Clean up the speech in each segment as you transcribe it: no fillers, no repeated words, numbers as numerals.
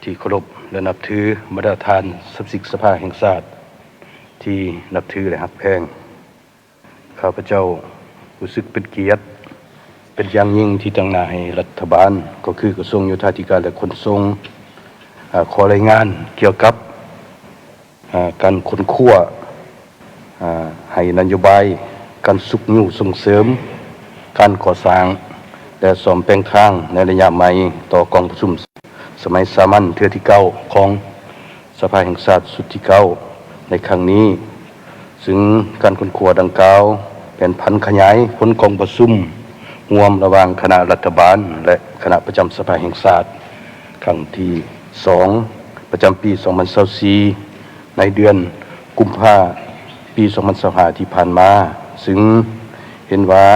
ที่เคารพและนับถือบรรดาทานศักดิ์สิทธิ์สภาแห่งชาติที่นับถือและฮักแพงข้าพเจ้ารู้สึกเป็นเกียรติเป็นอย่างยิ่งที่ตั้งหน้าให้รัฐบาลก็คือกระทรวงโยธาธิการและขนส่งขอรายงานเกี่ยวกับการขนขั้วให้นโยบายการสุขอยู่ส่งเสริมการก่อสร้างและซ่อมแปลงทางในระยะใหม่ต่อกองประชุมสมัยสามัญเทื่อที่9ของสภาแห่งชาติสุดที่9ในครั้งนี้ซึ่งการขนขั้วดังกล่าวเป็นพันขยายผลกองประชุมรวมระหว่างคณะรัฐบาลและคณะประจำสภาแห่งชาติครั้งที่2ประจำปี2024ในเดือนกุมภาพันธ์ปี2025ที่ผ่านมาซึ่งเห็นว่า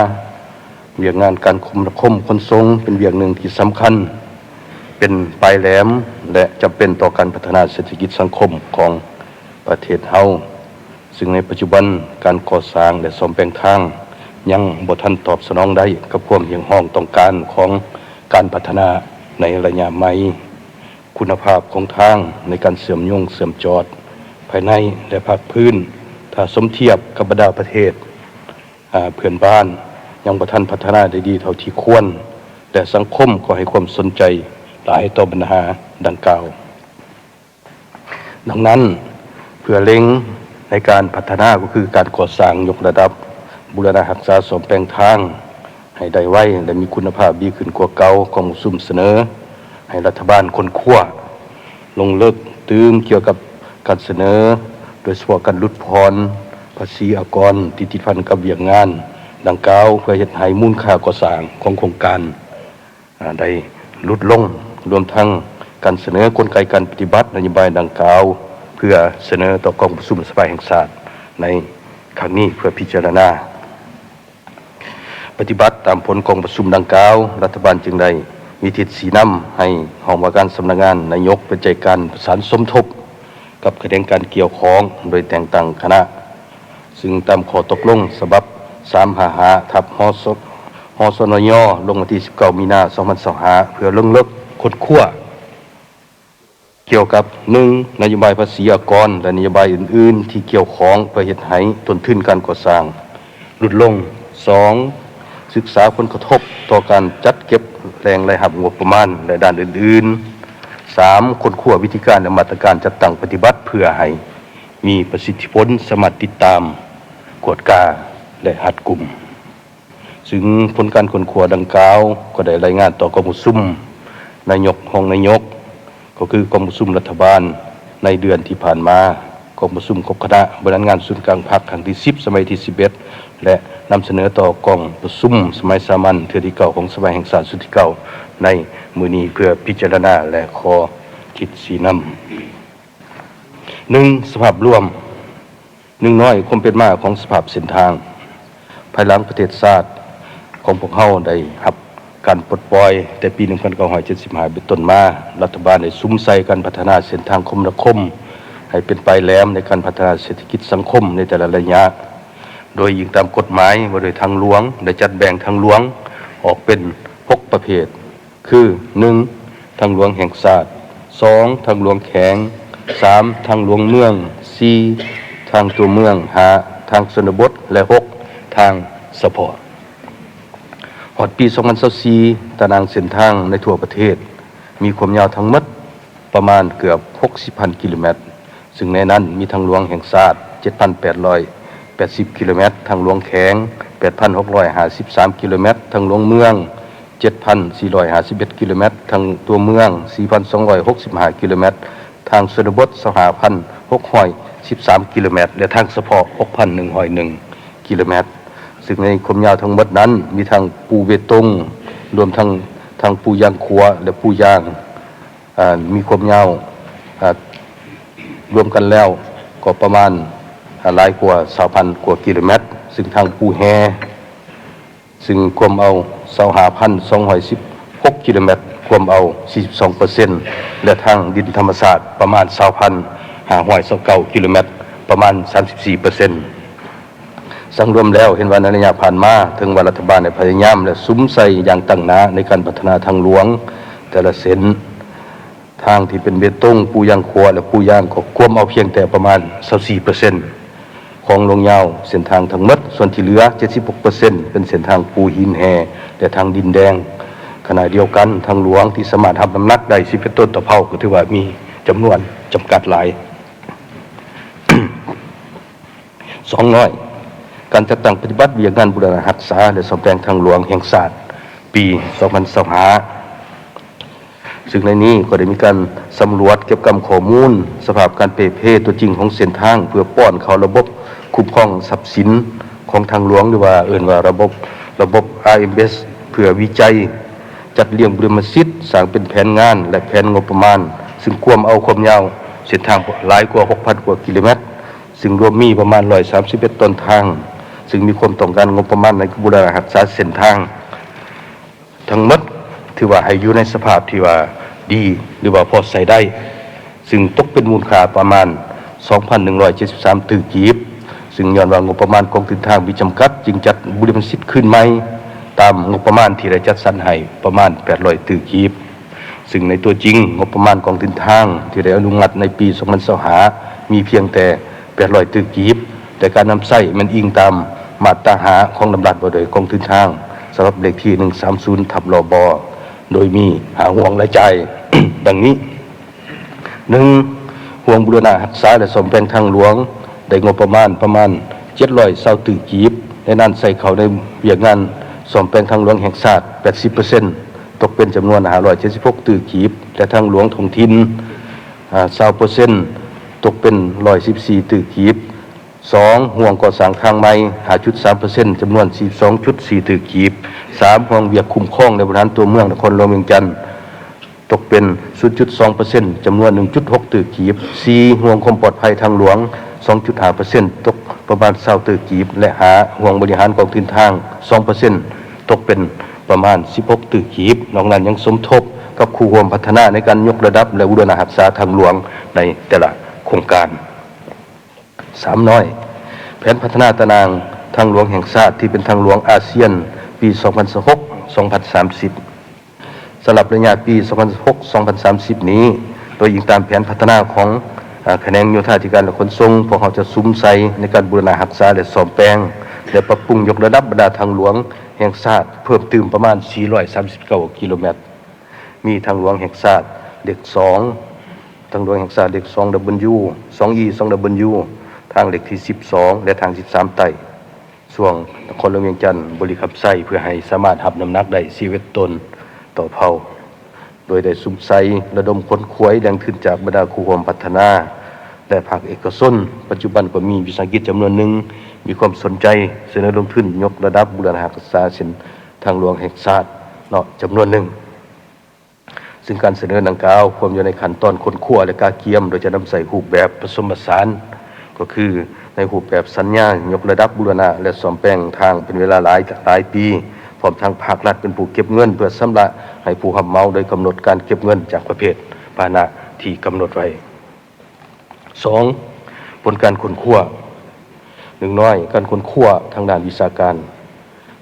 เวียกงานการคมขนส่งเป็นเวียกหนึ่งที่สำคัญเป็นปลายแหลมและจำเป็นต่อการพัฒนาเศรษฐกิจสังคมของประเทศเฮาซึ่งในปัจจุบันการก่อสร้างและซ่อมแปลงทางยังบ่ทันตอบสนองได้กับความเรียกร้องต้องการของการพัฒนาในระยะใหม่คุณภาพของทางในการเสื่อมโยงเสื่อมจอดภายในและภาคพื้นถ้าสมเทียบกับบรรดาประเทศเพื่อนบ้านยังบ่ทันพัฒนาได้ดีเท่าที่ควรแต่สังคมก็ให้ความสนใจหลายต่อปัญหาดังกล่าวดังนั้นเพื่อเล็งในการพัฒนาก็คือการก่อสร้างยกระดับบูรณะรักษาซ่อมแปลงทางให้ได้ไวและมีคุณภาพดีขึ้นกว่าเก่าของซุ่มเสนอให้รัฐบาลคนขั้วลงเลิกตื้มเกี่ยวกับการเสนอโดยเฉพาะการลดพรภาษีอากรที่ติดพันกับเวียกงานดังกล่าวเพื่อเฮ็ดให้มูลค่าก่อสร้างของโครงการได้ลดลงรวมทั้งการเสนอกลไกการปฏิบัตินโยบายดังกล่าวเพื่อเสนอต่อกองประชุมสภาแห่งชาติในครั้งนี้เพื่อพิจารณาปฏิบัติตามผลกองประชุมดังกล่าวรัฐบาลจึงได้มีทิศสีน้ำให้ห้องว่าการสำนักงานนายกเป็นใจการประสานสมทบกับคณะการเกี่ยวข้องโดยแต่งตั้งคณะซึ่งตามข้อตกลงฉบับ355/ฮสนยลงวันที่19มีนาคม2025เพื่อลงเลิกคดขั้วเกี่ยวกับ1นโยบายภาษีอากรและนโยบายอื่นๆที่เกี่ยวข้องเพื่อเฮ็ดให้ต้นทุนการก่อสร้างลดลง2ศึกษาผลกระทบต่อการจัดเก็บแรงรายรับงบประมาณและด้านอื่นๆ3ค้นคว้าวิธีการและมาตรการจัดตั้งปฏิบัติเพื่อให้มีประสิทธิผลสามารถติดตามกวดกาและหัดกลุ่มซึ่งผลการค้นคว้าดังกล่าวก็ได้รายงานต่อกองประชุมนายกห้องนายกก็คือกองประชุมรัฐบาลในเดือนที่ผ่านมากองประชุมคณะบริหารงานศูนย์กลางภาคครั้งที่10สมัยที่11และนำเสนอต่อกองประชุมสมัยสามัญเทื่อที่9ของสภาแห่งชาติสุดที่9ในมื้อนี้เพื่อพิจารณาและขอคิดชี้นำ1สภาพรวมน้อยความเป็นมาของสภาพเส้นทางภายหลังประเทศชาติของพวกเฮาได้รับการปลดปล่อยแต่ปี1975เป็นต้นมารัฐบาลได้ซุ่มใส่การพัฒนาเส้นทางคมนาคมให้เป็นปลายแหลมในการพัฒนาเศรษฐกิจสังคมในแต่ละระยะโดยยิงตามกฎหมายว่าโดยทางหลวงได้จัดแบ่งทางหลวงออกเป็น6ประเภทคือ1ทางหลวงแห่งชาติ2ทางหลวงแข็ง3ทางหลวงเมือง4ทางตัวเมือง5ทางชนบทและ6ทางเฉพาะฮอดปี2024ตารางเส้นทางในทั่วประเทศมีความยาวทั้งหมดประมาณเกือบ60,000 กิโลเมตรซึ่งในนั้นมีทางหลวงแห่งชาติ 7,880 กิโลเมตรทางหลวงแข็ง 8,653 กิโลเมตรทางหลวงเมือง 7,451 กิโลเมตรทางตัวเมือง 4,265 กิโลเมตรทางชนบท 25,613 กิโลเมตรและทางเฉพาะ 6,101 กิโลเมตรซึ่งในความยาวทั้งหมดนั้นมีทางปูเบตงรวมทั้งทางปูยางขัวและปูยางมีความยาวรวมกันแล้วก็ประมาณหลายกว่า 2,000 กว่ากิโลเมตรซึ่งทางปูแฮซึ่งความเอา 25,216 กิโลเมตรความเอา 42% และทางดินธรรมศาสตร์ประมาณ 2,529 กิโลเมตรประมาณ 34%สังรวมแล้วเห็นว่าในระยะผ่านมาถึงว่ารัฐบาลได้พยายามและซุ้มใส่อย่างตั้งหน้าในการพัฒนาทางหลวงแต่ละเส้น ทางที่เป็นเบตงปูยางขัวและปูยางก็ควมเอาเพียงแต่ประมาณ 24% ของลงยาวเส้นทางทั้งหมดส่วนที่เหลือ 76% เป็นเส้นทางปูหินแห่และทางดินแดงขณะเดียวกันทางหลวงที่สามารถรับน้ำหนักได้11 ต้นต่อเผาก็ถือว่ามีจำนวนจำกัดหลาย 2 น้อยการจัดตั้งปฏิบัติเวียงงานบูรณะรักษาและซ่อมแซมทางหลวงแห่งชาติปี 2025 ซึ่งในนี้ก็ได้มีการสำรวจเก็บกำข้อมูลสภาพการเปรเพตัวจริงของเส้นทางเพื่อป้อนเข้าระบบคุ้มครองทรัพย์สินของทางหลวงหรือว่าเอิ้นว่าระบบ RMS เพื่อวิจัยจัดเรียงบรมสิทธิ์สร้างเป็นแผนงานและแผนงบประมาณซึ่งควมเอาความยาวเส้นทางหลายกว่า 6,000 กว่ากิโลเมตรซึ่งรวมมีประมาณ131ต้นทางซึ่งมีความต้องการงบประมาณในบูรณะรักษาเส้นทางทั้งหมดถือว่าให้อยู่ในสภาพที่ว่าดีหรือว่าพอใช้ได้ซึ่งตกเป็นมูลค่าประมาณ 2,173 ตื้อกีบซึ่งย้อนว่างบประมาณกองทุนทางมีจำกัดจึงจัดบริษัทขึ้นใหม่ตามงบประมาณที่ได้จัดสรรให้ประมาณ 800 ตื้อกีบซึ่งในตัวจริงงบประมาณกองทุนทางที่ได้อนุมัติในปี 2025 มีเพียงแต่ 800 ตื้อกีบแต่การนำใช้มันอิงตามมาตราหาของลำดับโดยกองทุนทางสำหรับเลขที่ 130 ลบ โดยมีหาห่วงรายจ่าย ดังนี้ 1. ห่วงบูรณะรักษาและซ่อมแซมทางหลวงได้งบประมาณ720 ตื้อกีบในนั้นใส่เข้าในเวียกงานซ่อมแซมทางหลวงแห่งชาติ 80% ตกเป็นจำนวน576 ตื้อกีบและทางหลวงท้องถิ่น20% ตกเป็น114 ตื้อกีบ 2. ห่วงก่อสร้างทางใหม่ 5.3% จำนวน 42.4 ตื้อกีบ 3. ห่วงเวียกคุ้มครองในบริหารตัวเมืองนครหลวงเวียงจันทน์ตกเป็น 0.2% จำนวน 1.6 ตื้อกีบ 4. ห่วงความปลอดภัยทางหลวง 2.5% ตกประมาณ20 ตื้อกีบและห่วงบริหารกองทุนทาง 2% ตกเป็นประมาณ 16 ตื้อกีบนอกนั้นยังสมทบกับคู่ร่วมพัฒนาในการยกระดับและบูรณะรักษาทางหลวงในแต่ละโครงการ 3. น้อยแผนพัฒนาตารางทางหลวงแห่งชาติที่เป็นทางหลวงอาเซียนปี 2016-2030 สำหรับระยะปี 2016-2030 นี้โดยอิงตามแผนพัฒนาของแขนงโยธาธิการและขนส่งพวกเขาจะซุ้มใส่ในการบูรณะรักษาและซ่อมแซมและปรับปรุงยกระดับบรรดาทางหลวงแห่งชาติเพิ่มเติมประมาณ 439 กิโลเมตรมีทางหลวงแห่งชาติเลข2ทางหลวงแห่งชาติเลข 2W 2E 2W ทางเลขที่ 12 และทาง 13 ไต่ส่วนนครหลวงเวียงจันทน์บริคับไส้เพื่อให้สามารถรับน้ำหนักได้11 ตนต่อเผาโดยได้สุ่มใส่ระดมค้นคว้าแรงขึ้นจากบรรดาคู่ความพัฒนาและภาคเอกชนปัจจุบันก็มีวิสาหกิจจำนวนหนึ่งมีความสนใจเสนอลงทุนยกระดับบูรณะรักษาเส้นทางหลวงแห่งชาติจำนวนหนึ่งซึ่งการเสนอดังกล่าวความอยู่ในขั้นตอนค้นคว้าและกาเกียมโดยจะนำใส่รูปแบบผสมผสานก็คือในรูปแบบสัญญายกระดับบูรณะและซ่อมแซมทางเป็นเวลาหลายปีพร้อมทางภาครัฐเป็นผู้เก็บเงินเพื่อชำระให้ผู้รับเหมาโดยกำหนดการเก็บเงินจากประเภทพาหนะที่กำหนดไว้ 2. ผลการค้นคว้าน้อยการค้นคว้าทางด้านวิชาการ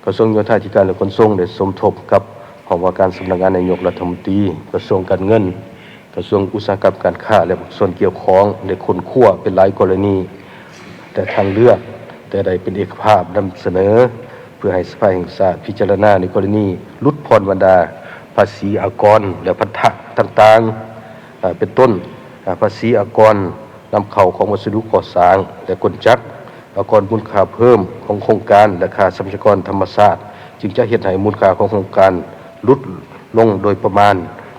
กระทรวงโยธาธิการและขนส่งได้สมทบกับหอว่าการสำนักงานนายกรัฐมนตรีกระทรวงการเงินกระทรวงอุตสาหกรรมการค้าและส่วนเกี่ยวข้องได้ค้นคว้าเป็นหลายกรณีแต่ทางเลือกแต่ใดเป็นเอกภาพนำเสนอเพื่อให้สภาแห่งชาติพิจารณาในกรณีลดผ่อนบรรดาภาษีอากรและพันธะต่างๆเป็นต้นภาษีอากรนำเข้าของวัสดุก่อสร้างและกลจักรอากรมูลค่าเพิ่มของโครงการและค่าทรัพยากรธรรมชาติจึงจะเฮ็ดให้มูลค่าของโครงการลดลงโดยประมาณ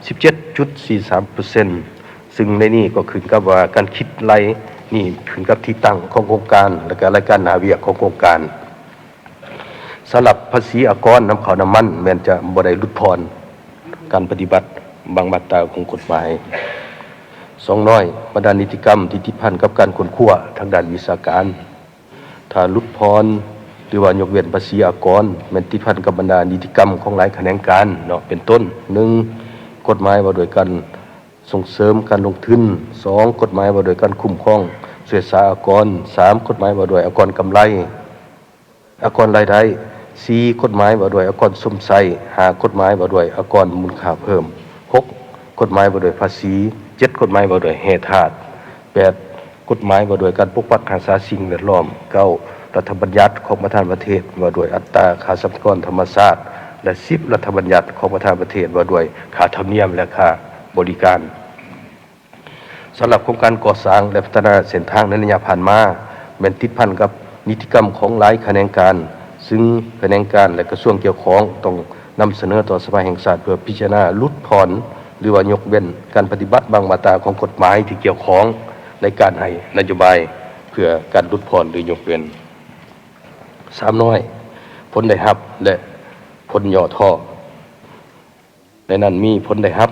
17.43% ซึ่งในนี้ก็ขึ้นกับว่าการคิดไล่นี่ขึ้นกับที่ตั้งของโครงการและก็รายการหาเวียกของโครงการสำหรับภาษีอากรนำเข้าน้ำมันแม้นจะบ่ได้ลดผ่อนการปฏิบัติบางมาตราของกฎหมาย2น้อยบรรดานิติกรรมที่ติดพันกับการค้นคว้าทางด้านวิชาการถ้าลดผ่อนหรือว่ายกเว้นภาษีอากรแม้นติดพันกับบรรดานิติกรรมของหลายแขนงการเป็นต้น 1. กฎหมายว่าโดยการส่งเสริมการลงทุน 2. กฎหมายว่าโดยการคุ้มครองเสียสาอากร 3. กฎหมายว่าโดยอากรกำไรอากรรายได้ 4. กฎหมายว่าโดยอากรสมใส่ 5. กฎหมายว่าโดยอากรมูลค่าเพิ่ม 6. กฎหมายว่าโดยภาษี7กฎหมายว่าโดยแห่ทาส8กฎหมายว่าโดยการปกปักรักษาสิ่งแวดล้อม9รัฐบัญญัติของประธานประเทศว่าโดยอัตราค่าทรัพยากรธรรมชาติและ10รัฐบัญญัติของประธานประเทศว่าโดยค่าธรรมเนียมและค่าบริการสำหรับโครงการก่อสร้างและพัฒนาเส้นทางในระยะผ่านมาแม้นติดพันกับนิติกรรมของหลายแขนงการซึ่งแขนงการและกระทรวงเกี่ยวข้องต้องนำเสนอต่อสภาแห่งชาติเพื่อพิจารณาลดผ่อนหรือว่ายกเว้นการปฏิบัติบางมาตราของกฎหมายที่เกี่ยวข้องในการให้นโยบายเพื่อการลดผ่อนหรือยกเว้น3น้อยผลได้รับและผลย่อท่อในนั้นมีผลได้รับ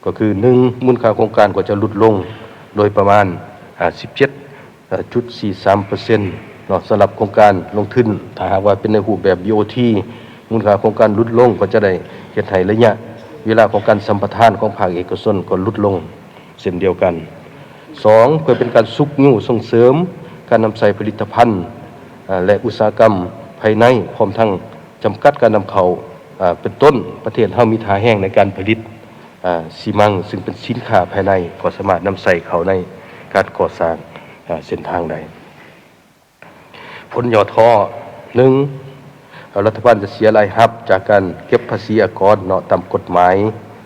ก็คือ1มูลค่าโครงการก็จะลดลงโดยประมาณ17.43%เนาะสำหรับโครงการลงทุนถ้าหากว่าเป็นในรูปแบบ BOT มูลค่าโครงการลดลงก็จะได้เฮ็ดให้ระยะเวลาของการสัมปทานของภาคเอกชนก็ลดลงเช่นเดียวกัน2เพื่อเป็นการสุกยู่ส่งเสริมการนำใส่ผลิตภัณฑ์และอุตสาหกรรมภายในพร้อมทั้งจำกัดการนำเข้าเป็นต้นประเทศเฮามีท่าแห้งในการผลิตซีมังซึ่งเป็นสินค้าภายในก็สามารถนำใส่เข้าในการก่อสร้างเส้นทางใดผลย่อท่อ1รัฐบาลจะเสียรายรับจากการเก็บภาษีอากรเนาะตามกฎหมาย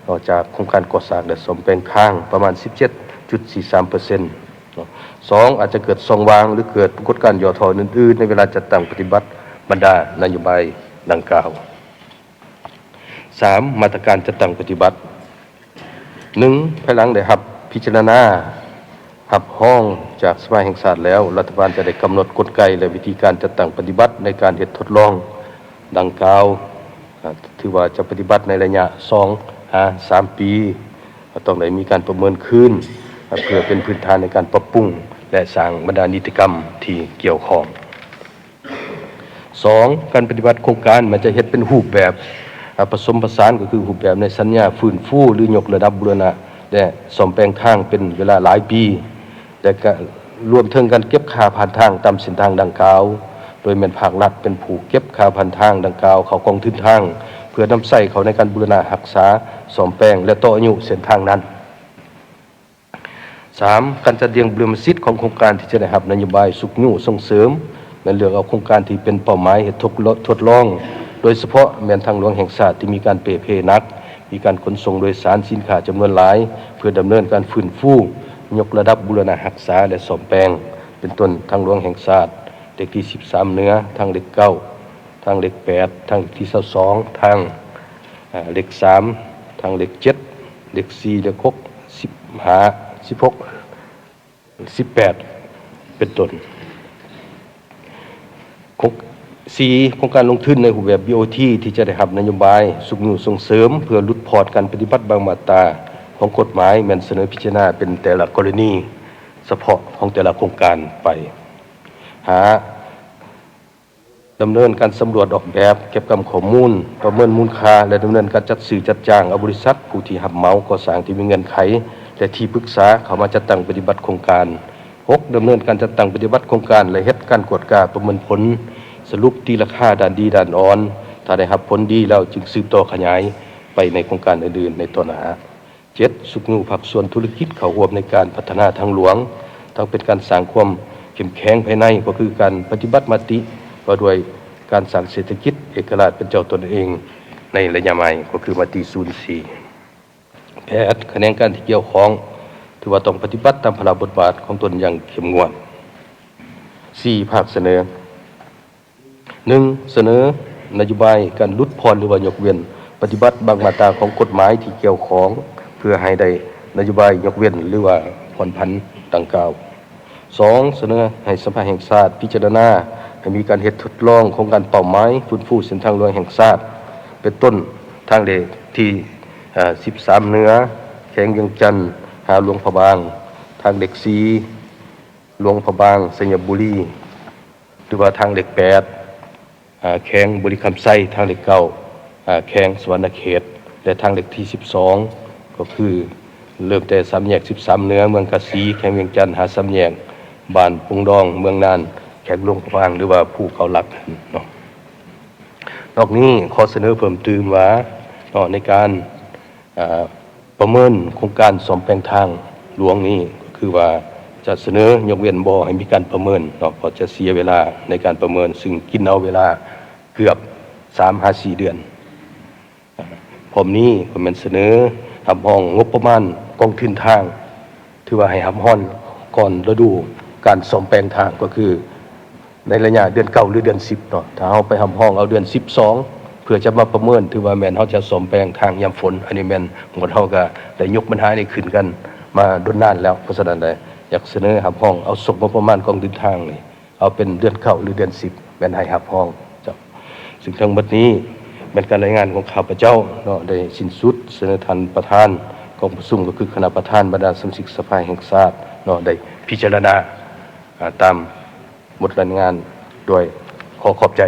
เนาะจากโครงการก่อสร้างและซ่อมแปลงทางประมาณ 17.43%เนาะ2อาจจะเกิดช่องว่างหรือเกิดปรากฏการณ์ย่อท่ออื่นๆในเวลาจัดตั้งปฏิบัติบรรดานโยบายดังกล่าว3มาตรการจัดตั้งปฏิบัติ1ภายหลังได้รับพิจารณารับห้องจากสภาแห่งชาติแล้วรัฐบาลจะได้กำหนดกลไกและวิธีการจัดตั้งปฏิบัติในการเฮ็ดทดลองดังกล่าวถือว่าจะปฏิบัติในระยะ2-3 ปีต้องได้มีการประเมินคืนเพื่อเป็นพื้นฐานในการปรับปรุงและสร้างบรรดานิติกรรมที่เกี่ยวข้อง2การปฏิบัติโครงการมันจะเฮ็ดเป็นรูปแบบผสมผสานก็คือรูปแบบในสัญญาฟื้นฟูหรือยกระดับบูรณะและซ่อมแปลงทางเป็นเวลาหลายปีและก็รวมถึงการเก็บค่าผ่านทางตามเส้นทางดังกล่าวโดยแม่นภาครัฐเป็นผู้เก็บค่าผ่านทางดังกล่าวเข้ากองทุนทางเพื่อนำใช้เขาในการบูรณะรักษาซ่อมแปลงและต่ออายุเส้นทางนั้น3การจัดเรียงเบรมสิทธิ์ของโครงการที่จะได้รับนโยบายสุกยู่ส่งเสริมในเรื่องเอาโครงการที่เป็นเป้าหมายให้ทดลองโดยเฉพาะแม่นทางหลวงแห่งชาติที่มีการเปเพนักมีการขนส่งโดยสารสินค้าจำนวนหลายเพื่อดำเนินการฟื้นฟูยกระดับบูรณะรักษาและซ่อมแปลงเป็นต้นทางหลวงแห่งชาติเลขที่13เหนือทางเลข9ทางเลข8ทางที่22ทางเลข3ทางเลข7เลข4เลข6 15 16 18เป็นต้น4โครงการลงทุนในรูปแบบ BOT ที่จะได้รับนโยบายสุกยู่ส่งเสริมเพื่อลดพอร์ตการปฏิบัติบางมาตราของกฎหมายแม่นเสนอพิจารณาเป็นแต่ละกรณีเฉพาะของแต่ละโครงการไปดำเนินการสำรวจออกแบบเก็บกำข้อมูลประเมินมูลค่าและดำเนินการจัดซื้อจัดจ้างบริษัทผู้ที่รับเหมาก่อสร้างที่มีเงื่อนไขและที่ปรึกษาเข้ามาจัดตั้งปฏิบัติโครงการ6ดำเนินการจัดตั้งปฏิบัติโครงการและเฮ็ดการกวดกาประเมินผลสรุปตีราคาด้านดีด้านอ่อนถ้าได้รับผลดีแล้วจึงสืบต่อขยายไปในโครงการอื่นๆในต่อหน้า7สุกยู่ภาคส่วนธุรกิจเข้าร่วมในการพัฒนาทางหลวงทั้งเป็นการสร้างความเข้มแข็งภายในก็คือการปฏิบัติมติว่าด้วยการสร้างเศรษฐกิจเอกราชเป็นเจ้าตนเองในระยะใหม่ก็คือมติ04แพทย์แขนงการที่เกี่ยวข้องถือว่าต้องปฏิบัติตามพระราชบทบาทของตนอย่างเข้มงวด4ภาคเสนอ1เสนอนโยบายการลดผ่อนหรือว่ายกเว้นปฏิบัติบางมาตราของกฎหมายที่เกี่ยวข้องเพื่อให้ได้นโยบายยกเว้นหรือว่าผ่อนผันดังกล่าว2เสนอให้สภาแห่งชาติพิจารณาให้มีการเฮ็ดทดลองโครงการเป้าหมายฟื้นฟูเส้นทางหลวงแห่งชาติเป็นต้นทางเลขที่13เหนือแขวงเวียงจันทน์หาหลวงพระบางทางเลข4หลวงพระบางสัญญบุรีหรือว่าทางเลข8แขวงบุรีคำไส้ทางเลข9แขวงสวรรณเขตและทางเลขที่12ก็คือเริ่มแต่3แยก13เหนือเมืองกะสีแขวงเวียงจันทน์หา3แยกบ้านปุงดองเมืองนานแขวงหลวงพระบางหรือว่าภูเขาหลักเนาะนอกนี้ขอเสนอเพิ่มเติมว่าในการ ประเมินโครงการซ่อมแปลงทางหลวงนี้คือว่าจะเสนอยกเว้นบ่ให้มีการประเมินเนาะเพราะจะเสียเวลาในการประเมินซึ่งกินเอาเวลาเกือบ 3-4 เดือนพร้อมนี้ผมเป็นเสนอทำห้องงบประมาณกองทุนทางถือว่าให้ทำห้องก่อนฤดูการซ่อมแปลงทางก็คือในระยะเดือน9หรือเดือน10เนาะถ้าเฮาไปทำห้องเอาเดือน12เพื่อจะมาประเมินถือว่าแม่นเฮาจะซ่อมแปลงทางยามฝนอันนี้แม่นหมดเฮาก็ได้ยกปัญหานี้ขึ้นกันมาโดนนานแล้วเพราะฉะนั้นได้อยากเสนอทำห้องเอาสมงบประมาณกองทุนทางนี่เอาเป็นเดือน9หรือเดือน10แม่นให้ทำห้องเจ้าซึ่งทั้งหมดนี้เป็นการรายงานของข้าพเจ้าเนาะได้สิ้นสุดเสนอท่านประธานกองประชุมก็คือคณะประธานบรรดาสมาชิกสภาแห่งชาติเนาะได้พิจารณาตามบทรายงานโดยขอขอบใจ